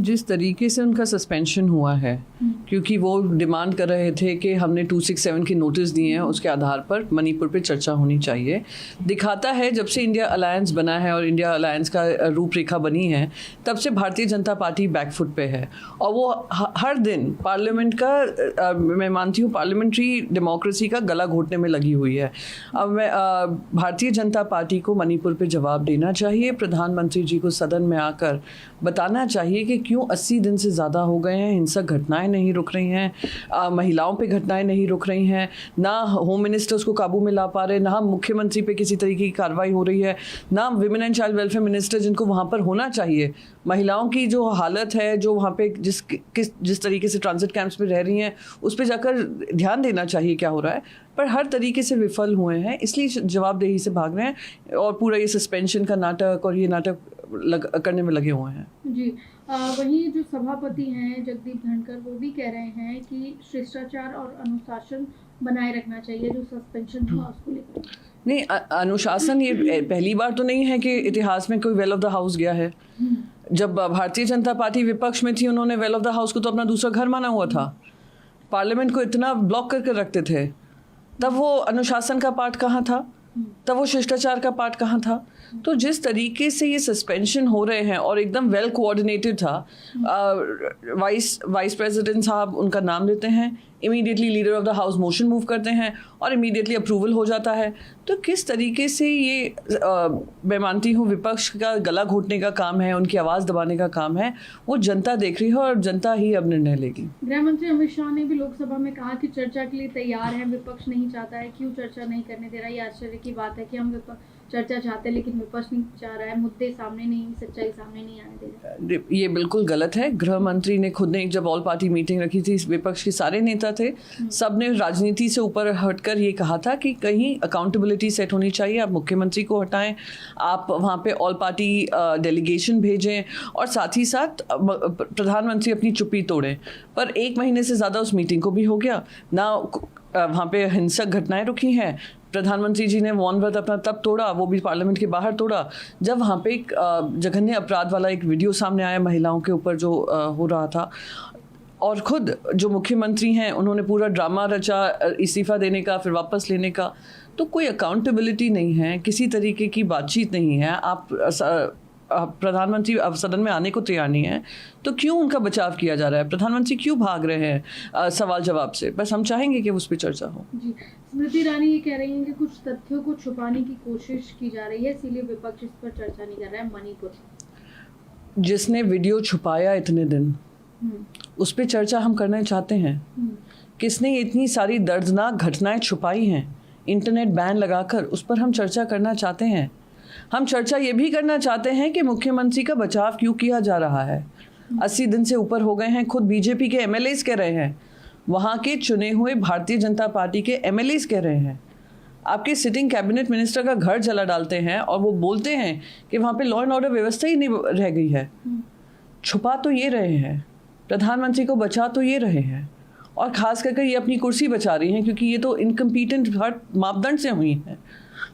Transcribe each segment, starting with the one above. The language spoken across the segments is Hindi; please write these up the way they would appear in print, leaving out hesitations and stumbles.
जिस तरीके से उनका सस्पेंशन हुआ है, क्योंकि वो डिमांड कर रहे थे कि हमने 267 के नोटिस दिए हैं, उसके आधार पर मणिपुर पे चर्चा होनी चाहिए, दिखाता है जब से इंडिया अलायंस बना है और इंडिया अलायंस का रूपरेखा बनी है तब से भारतीय जनता पार्टी बैकफुट पे है। और वो हर दिन पार्लियामेंट का मैं मानती हूँ पार्लियामेंट्री डेमोक्रेसी का गला घोटने में लगी हुई है। अब मैं भारतीय जनता पार्टी को मणिपुर पे जवाब देना चाहिए, प्रधानमंत्री जी को सदन में आकर बताना चाहिए कि क्यों 80 दिन से ज़्यादा हो गए हैं, हिंसक घटनाएं नहीं रुक रही हैं, महिलाओं पे घटनाएं नहीं रुक रही हैं, ना होम मिनिस्टर्स को काबू में ला पा रहे, ना मुख्यमंत्री पे किसी तरीके की कार्रवाई हो रही है, ना women and child welfare minister जिनको वहाँ पर होना चाहिए। महिलाओं की जो हालत है, जो वहाँ पे जिस तरीके से ट्रांजिट कैंप्स में रह रही हैं, उस पर जाकर ध्यान देना चाहिए क्या हो रहा है, पर हर तरीके से विफल हुए हैं, इसलिए जवाबदेही से भाग रहे हैं और पूरा ये सस्पेंशन का नाटक और ये नाटक करने में लगे हुए हैं। जी वहीं जो सभापति हैं जगदीप धनखड़, वो भी कह रहे हैं कि शिष्टाचार और अनुशासन बनाए रखना चाहिए, जो सस्पेंशन हुआ उसको लेकर। नहीं, अनुशासन ये पहली बार तो नहीं है कि इतिहास में कोई वेल ऑफ द हाउस गया है। जब भारतीय जनता पार्टी विपक्ष में थी, उन्होंने वेल ऑफ द हाउस को तो अपना दूसरा घर माना हुआ था, पार्लियामेंट को इतना ब्लॉक करके रखते थे, तब वो अनुशासन का पार्ट कहाँ था, तब वो शिष्टाचार का पार्ट कहाँ था। तो जिस तरीके से ये सस्पेंशन हो रहे हैं और एकदम वेल कोऑर्डिनेटेड था, वाइस प्रेसिडेंट साहब उनका नाम लेते हैं, immediately leader of the house motion move करते हैं और इमीडिएटली अप्रूवल हो जाता है। तो किस तरीके से ये मैं मानती हूँ विपक्ष का गला घोटने का काम है, उनकी आवाज़ दबाने का काम है, वो जनता देख रही है और जनता ही अब निर्णय लेगी। गृह मंत्री अमित शाह ने भी लोकसभा में कहा कि चर्चा के लिए तैयार है, विपक्ष नहीं चाहता है, क्यों चर्चा नहीं करने दे रहा। ये आश्चर्य की बात है कि हम चर्चा चाहते हैं लेकिन विपक्ष नहीं चाह रहा है, मुद्दे सामने नहीं, सच्चाई सामने नहीं आने दे रहा। ये बिल्कुल गलत है। गृह मंत्री ने खुद ने जब ऑल पार्टी मीटिंग रखी थी, विपक्ष के सारे नेता थे, सब ने राजनीति से ऊपर हटकर ये कहा था कि कहीं अकाउंटेबिलिटी सेट होनी चाहिए, आप मुख्यमंत्री को हटाएं, आप वहाँ पे ऑल पार्टी डेलीगेशन भेजें और साथ ही साथ प्रधानमंत्री अपनी चुप्पी तोड़ें। पर 1 महीने से ज़्यादा उस मीटिंग को भी हो गया ना, वहाँ पे हिंसक घटनाएं रुकी हैं। प्रधानमंत्री जी ने मौन व्रत अपना तब तोड़ा, वो भी पार्लियामेंट के बाहर तोड़ा, जब वहाँ पे एक जघन्य अपराध वाला एक वीडियो सामने आया महिलाओं के ऊपर जो हो रहा था। और खुद जो मुख्यमंत्री हैं उन्होंने पूरा ड्रामा रचा इस्तीफा देने का, फिर वापस लेने का। तो कोई अकाउंटेबिलिटी नहीं है, किसी तरीके की बातचीत नहीं है। आप प्रधानमंत्री अब सदन में आने को तैयार नहीं है, तो क्यों उनका बचाव किया जा रहा है? प्रधानमंत्री क्यों भाग रहे हैं सवाल जवाब से? बस हम चाहेंगे कि उस पर चर्चा हो। जी, स्मृति ईरानी ये कह रही हैं कि कुछ तथ्यों को छुपाने की कोशिश की जा रही है, इसीलिए विपक्ष इस पर चर्चा नहीं कर रहा है। मणिपुर जिसने वीडियो छुपाया इतने दिन, उस पर चर्चा हम करना चाहते हैं। किसने इतनी सारी दर्दनाक घटनाएं छुपाई हैं, इंटरनेट बैन लगाकर, उस पर हम चर्चा करना चाहते हैं। हम चर्चा ये भी करना चाहते हैं कि मुख्यमंत्री का बचाव क्यों किया जा रहा है। 80 दिन से ऊपर हो गए हैं, खुद बीजेपी के एमएलएस कह रहे हैं, वहाँ के चुने हुए भारतीय जनता पार्टी के एमएलएस कह रहे हैं, आपके सिटिंग कैबिनेट मिनिस्टर का घर जला डालते हैं और वो बोलते हैं कि वहाँ पे लॉ एंड ऑर्डर व्यवस्था ही नहीं रह गई है। छुपा तो ये रहे हैं, प्रधानमंत्री को बचा तो ये रहे हैं, और ख़ास करके ये अपनी कुर्सी बचा रही हैं, क्योंकि ये तो इनकम्पिटेंट हर मापदंड से हुई हैं।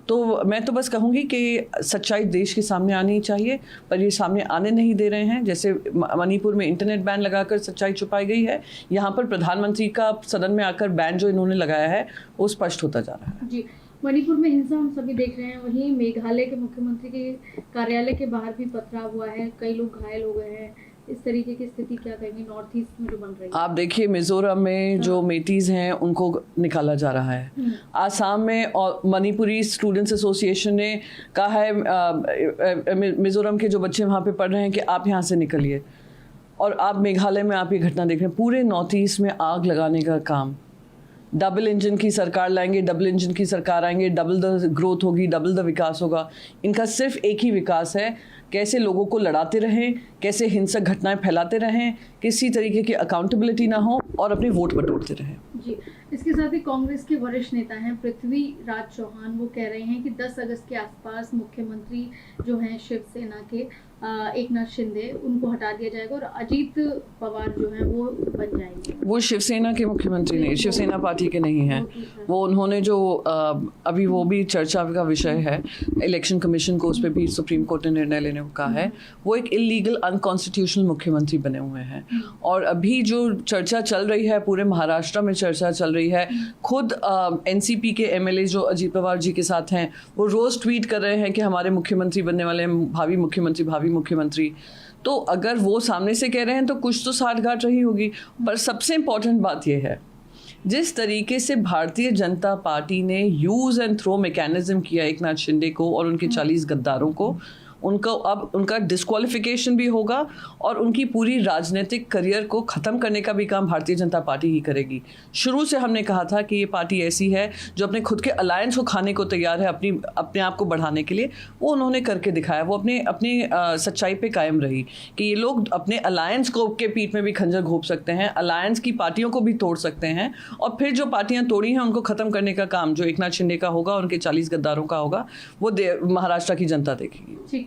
तो मैं तो बस कहूँगी कि सच्चाई देश के सामने आनी चाहिए, पर ये सामने आने नहीं दे रहे हैं। जैसे मणिपुर में इंटरनेट बैन लगाकर सच्चाई छुपाई गई है, यहाँ पर प्रधानमंत्री का सदन में आकर बैन जो इन्होंने लगाया है वो स्पष्ट होता जा रहा है। जी, मणिपुर में हिंसा हम सभी देख रहे हैं, वहीं मेघालय के मुख्यमंत्री के कार्यालय के बाहर भी पथराव हुआ है, कई लोग घायल हो गए हैं। इस तरीके की स्थिति क्या कहेंगे नॉर्थ ईस्ट में जो बन रही है? आप देखिए, मिजोरम में जो मेटीज हैं उनको निकाला जा रहा है, आसाम में और मणिपुरी स्टूडेंट्स एसोसिएशन ने कहा है मिजोरम के जो बच्चे वहाँ पे पढ़ रहे हैं कि आप यहाँ से निकलिए, और आप मेघालय में आप ये घटना देख रहे हैं। पूरे नॉर्थ ईस्ट में आग लगाने का काम, डबल इंजन की सरकार लाएंगे, डबल इंजन की सरकार आएंगे, डबल द ग्रोथ होगी, डबल द विकास होगा। इनका सिर्फ एक ही विकास है, कैसे लोगों को लड़ाते रहें, कैसे हिंसक घटनाएं फैलाते रहें, किसी तरीके की अकाउंटेबिलिटी ना हो और अपने वोट बटोरते रहें। जी, इसके साथ ही कांग्रेस के वरिष्ठ नेता हैं पृथ्वीराज चौहान, वो कह रहे हैं कि 10 अगस्त के आसपास मुख्यमंत्री जो हैं शिवसेना के, एक नाथ शिंदे उनको हटा दिया जाएगा और अजीत पवार जो है वो बन जाएंगे। वो शिवसेना के मुख्यमंत्री नहीं, शिवसेना पार्टी के नहीं हैं। वो उन्होंने जो अभी वो भी चर्चा का विषय है, इलेक्शन कमीशन को उस पर भी सुप्रीम कोर्ट ने निर्णय लेने को कहा है। वो एक इलीगल अनकॉन्स्टिट्यूशनल मुख्यमंत्री बने हुए हैं। और अभी जो चर्चा चल रही है, पूरे महाराष्ट्र में चर्चा चल रही है, खुद एनसीपी के एमएलए जो अजीत पवार जी के साथ हैं, वो रोज़ ट्वीट कर रहे हैं कि हमारे मुख्यमंत्री बनने वाले हैं, भावी मुख्यमंत्री। तो अगर वो सामने से कह रहे हैं तो कुछ तो साठगांठ रही होगी। पर सबसे इम्पोर्टेंट बात यह है, जिस तरीके से भारतीय जनता पार्टी ने यूज़ एंड थ्रो मैकेनिज्म किया एक नाथ शिंदे को और उनके 40 गद्दारों को, उनको अब उनका डिस्क्वालिफिकेशन भी होगा और उनकी पूरी राजनीतिक करियर को ख़त्म करने का भी काम भारतीय जनता पार्टी ही करेगी। शुरू से हमने कहा था कि ये पार्टी ऐसी है जो अपने खुद के अलायंस को खाने को तैयार है अपने आप को बढ़ाने के लिए। वो उन्होंने करके दिखाया। वो अपनी सच्चाई पे कायम रही कि ये लोग अपने अलायंस को के पीठ में भी खंजर घोंप सकते हैं, अलायंस की पार्टियों को भी तोड़ सकते हैं और फिर जो पार्टियां तोड़ी हैं उनको ख़त्म करने का काम जो एक नाथ शिंदे का होगा, उनके 40 गद्दारों का होगा, वो महाराष्ट्र की जनता देखेगी।